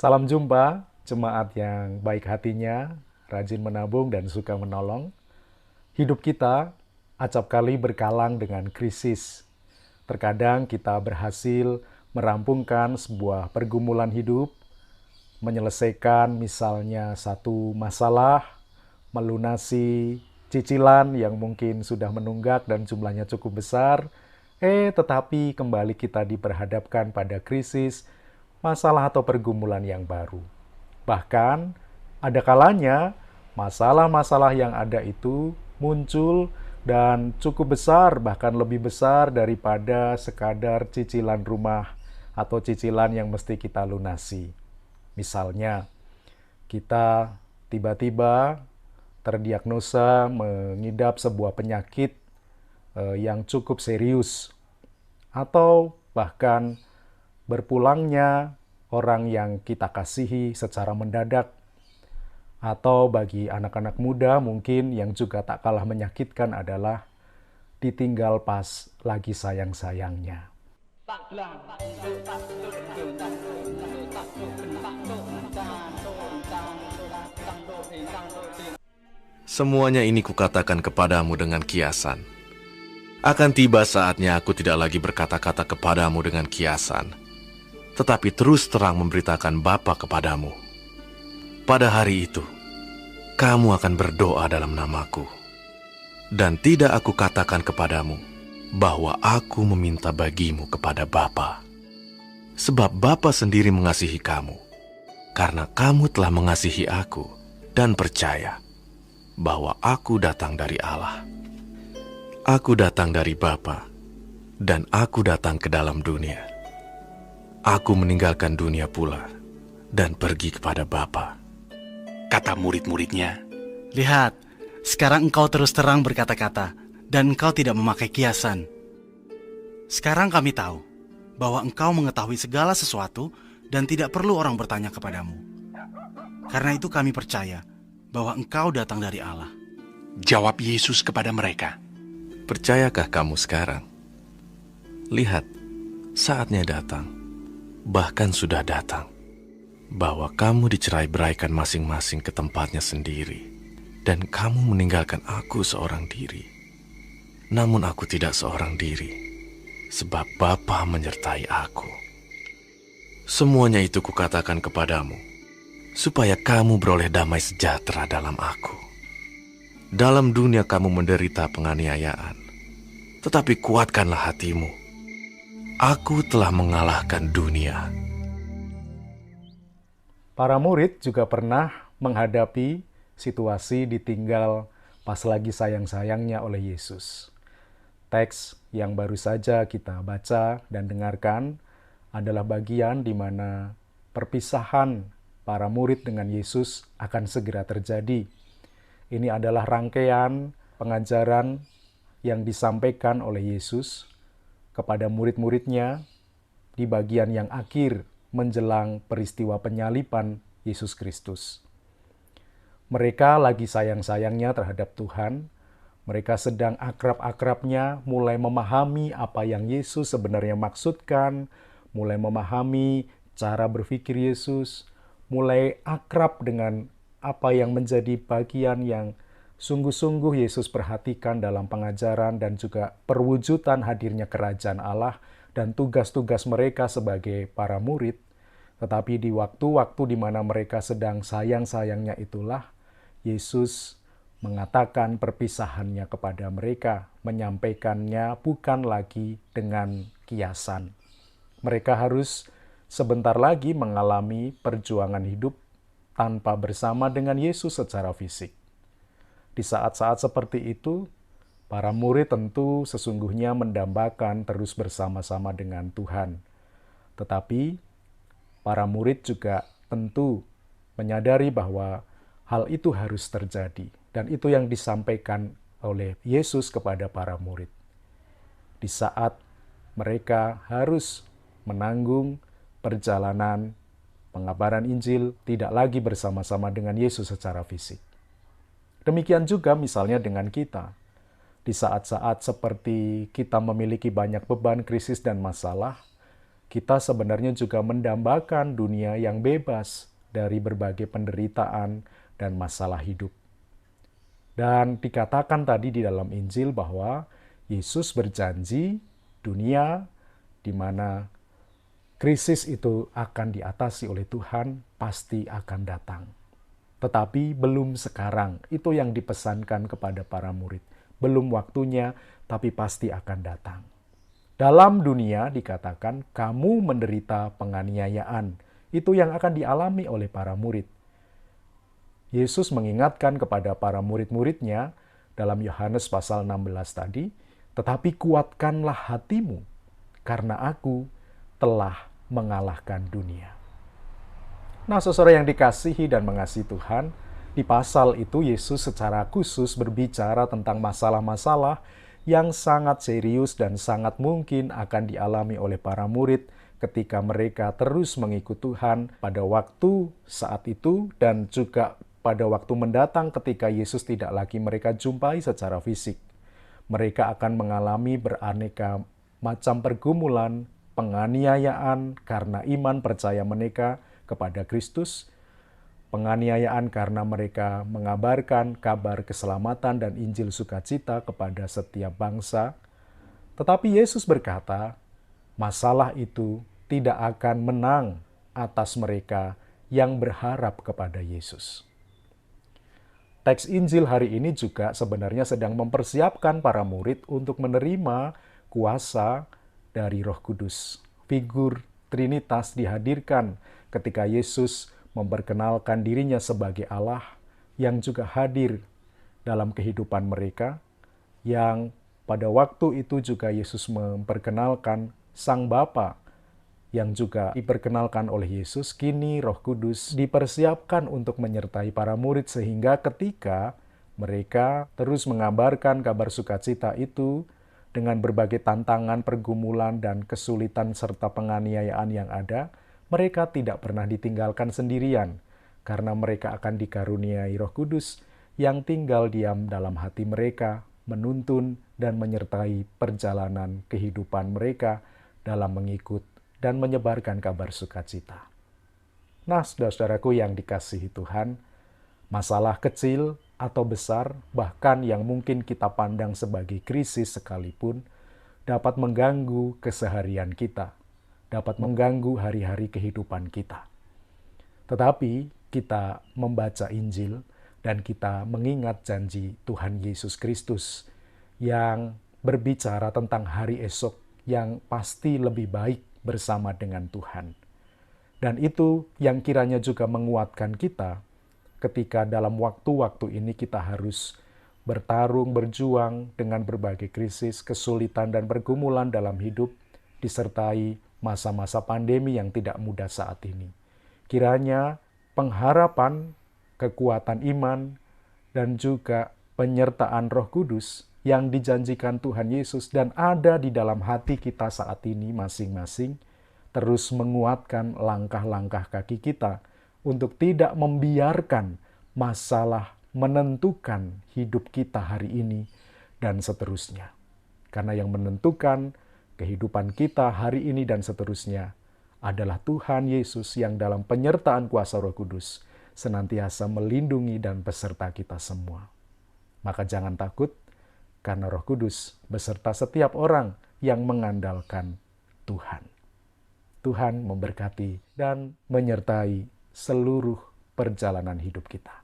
Salam jumpa, jemaat yang baik hatinya, rajin menabung dan suka menolong. Hidup kita acap kali berkalang dengan krisis. Terkadang kita berhasil merampungkan sebuah pergumulan hidup, menyelesaikan misalnya satu masalah, melunasi cicilan yang mungkin sudah menunggak dan jumlahnya cukup besar, tetapi kembali kita diperhadapkan pada krisis, masalah atau pergumulan yang baru. Bahkan, ada kalanya masalah-masalah yang ada itu muncul dan cukup besar, bahkan lebih besar daripada sekadar cicilan rumah atau cicilan yang mesti kita lunasi. Misalnya, kita tiba-tiba terdiagnosa mengidap sebuah penyakit yang cukup serius, atau bahkan berpulangnya orang yang kita kasihi secara mendadak, atau bagi anak-anak muda mungkin yang juga tak kalah menyakitkan adalah ditinggal pas lagi sayang-sayangnya. Semuanya ini kukatakan kepadamu dengan kiasan. Akan tiba saatnya aku tidak lagi berkata-kata kepadamu dengan kiasan, tetapi terus terang memberitakan Bapa kepadamu. Pada hari itu, kamu akan berdoa dalam namaku. Dan tidak aku katakan kepadamu bahwa aku meminta bagimu kepada Bapa. Sebab Bapa sendiri mengasihi kamu, karena kamu telah mengasihi aku dan percaya bahwa aku datang dari Allah. Aku datang dari Bapa, dan aku datang ke dalam dunia. Aku meninggalkan dunia pula dan pergi kepada Bapa. Kata murid-muridnya, Lihat, sekarang engkau terus terang berkata-kata, dan engkau tidak memakai kiasan. Sekarang kami tahu bahwa engkau mengetahui segala sesuatu dan tidak perlu orang bertanya kepadamu. Karena itu kami percaya bahwa engkau datang dari Allah. jawab Yesus kepada mereka. Percayakah kamu sekarang? Lihat, saatnya datang, bahkan sudah datang, bahwa kamu dicerai-beraikan masing-masing ke tempatnya sendiri, dan kamu meninggalkan aku seorang diri. Namun aku tidak seorang diri, sebab Bapa menyertai aku. Semuanya itu kukatakan kepadamu, supaya kamu beroleh damai sejahtera dalam aku. Dalam dunia kamu menderita penganiayaan, tetapi kuatkanlah hatimu. Aku telah mengalahkan dunia. Para murid juga pernah menghadapi situasi ditinggal pas lagi sayang-sayangnya oleh Yesus. Teks yang baru saja kita baca dan dengarkan adalah bagian di mana perpisahan para murid dengan Yesus akan segera terjadi. Ini adalah rangkaian pengajaran yang disampaikan oleh Yesus kepada murid-muridnya di bagian yang akhir menjelang peristiwa penyaliban Yesus Kristus. Mereka lagi sayang-sayangnya terhadap Tuhan. Mereka sedang akrab-akrabnya mulai memahami apa yang Yesus sebenarnya maksudkan, mulai memahami cara berpikir Yesus, mulai akrab dengan apa yang menjadi bagian yang sungguh-sungguh Yesus perhatikan dalam pengajaran dan juga perwujudan hadirnya kerajaan Allah dan tugas-tugas mereka sebagai para murid. Tetapi di waktu-waktu di mana mereka sedang sayang-sayangnya itulah, Yesus mengatakan perpisahannya kepada mereka, menyampaikannya bukan lagi dengan kiasan. Mereka harus sebentar lagi mengalami perjuangan hidup tanpa bersama dengan Yesus secara fisik. Di saat-saat seperti itu, para murid tentu sesungguhnya mendambakan terus bersama-sama dengan Tuhan. Tetapi, para murid juga tentu menyadari bahwa hal itu harus terjadi. Dan itu yang disampaikan oleh Yesus kepada para murid. Di saat mereka harus menanggung perjalanan pengabaran Injil tidak lagi bersama-sama dengan Yesus secara fisik. Demikian juga misalnya dengan kita. Di saat-saat seperti kita memiliki banyak beban, krisis, dan masalah, kita sebenarnya juga mendambakan dunia yang bebas dari berbagai penderitaan dan masalah hidup. Dan dikatakan tadi di dalam Injil bahwa Yesus berjanji dunia di mana krisis itu akan diatasi oleh Tuhan pasti akan datang. Tetapi belum sekarang, itu yang dipesankan kepada para murid. Belum waktunya, tapi pasti akan datang. Dalam dunia dikatakan, kamu menderita penganiayaan. Itu yang akan dialami oleh para murid. Yesus mengingatkan kepada para murid-muridnya dalam Yohanes pasal 16 tadi, tetapi kuatkanlah hatimu, karena aku telah mengalahkan dunia. Nah, saudara yang dikasihi dan mengasihi Tuhan, di pasal itu Yesus secara khusus berbicara tentang masalah-masalah yang sangat serius dan sangat mungkin akan dialami oleh para murid ketika mereka terus mengikut Tuhan pada waktu saat itu dan juga pada waktu mendatang ketika Yesus tidak lagi mereka jumpai secara fisik. Mereka akan mengalami beraneka macam pergumulan, penganiayaan karena iman percaya mereka kepada Kristus, penganiayaan karena mereka mengabarkan kabar keselamatan dan Injil sukacita kepada setiap bangsa. Tetapi Yesus berkata, masalah itu tidak akan menang atas mereka yang berharap kepada Yesus. Teks Injil hari ini juga sebenarnya sedang mempersiapkan para murid untuk menerima kuasa dari Roh Kudus. Figur Trinitas dihadirkan ketika Yesus memperkenalkan dirinya sebagai Allah yang juga hadir dalam kehidupan mereka, yang pada waktu itu juga Yesus memperkenalkan Sang Bapa yang juga diperkenalkan oleh Yesus. Kini Roh Kudus dipersiapkan untuk menyertai para murid sehingga ketika mereka terus mengabarkan kabar sukacita itu dengan berbagai tantangan, pergumulan, dan kesulitan serta penganiayaan yang ada, mereka tidak pernah ditinggalkan sendirian, karena mereka akan dikaruniai Roh Kudus yang tinggal diam dalam hati mereka, menuntun dan menyertai perjalanan kehidupan mereka dalam mengikut dan menyebarkan kabar sukacita. Nah, saudara-saudaraku yang dikasihi Tuhan, masalah kecil atau besar, bahkan yang mungkin kita pandang sebagai krisis sekalipun, dapat mengganggu keseharian kita, dapat mengganggu hari-hari kehidupan kita. Tetapi kita membaca Injil dan kita mengingat janji Tuhan Yesus Kristus yang berbicara tentang hari esok yang pasti lebih baik bersama dengan Tuhan. Dan itu yang kiranya juga menguatkan kita ketika dalam waktu-waktu ini kita harus bertarung, berjuang dengan berbagai krisis, kesulitan, dan pergumulan dalam hidup, disertai masa-masa pandemi yang tidak mudah saat ini. Kiranya pengharapan, kekuatan iman, dan juga penyertaan Roh Kudus yang dijanjikan Tuhan Yesus dan ada di dalam hati kita saat ini masing-masing, terus menguatkan langkah-langkah kaki kita untuk tidak membiarkan masalah menentukan hidup kita hari ini dan seterusnya. Karena yang menentukan kehidupan kita hari ini dan seterusnya adalah Tuhan Yesus yang dalam penyertaan kuasa Roh Kudus senantiasa melindungi dan beserta kita semua. Maka jangan takut, karena Roh Kudus beserta setiap orang yang mengandalkan Tuhan. Tuhan memberkati dan menyertai seluruh perjalanan hidup kita.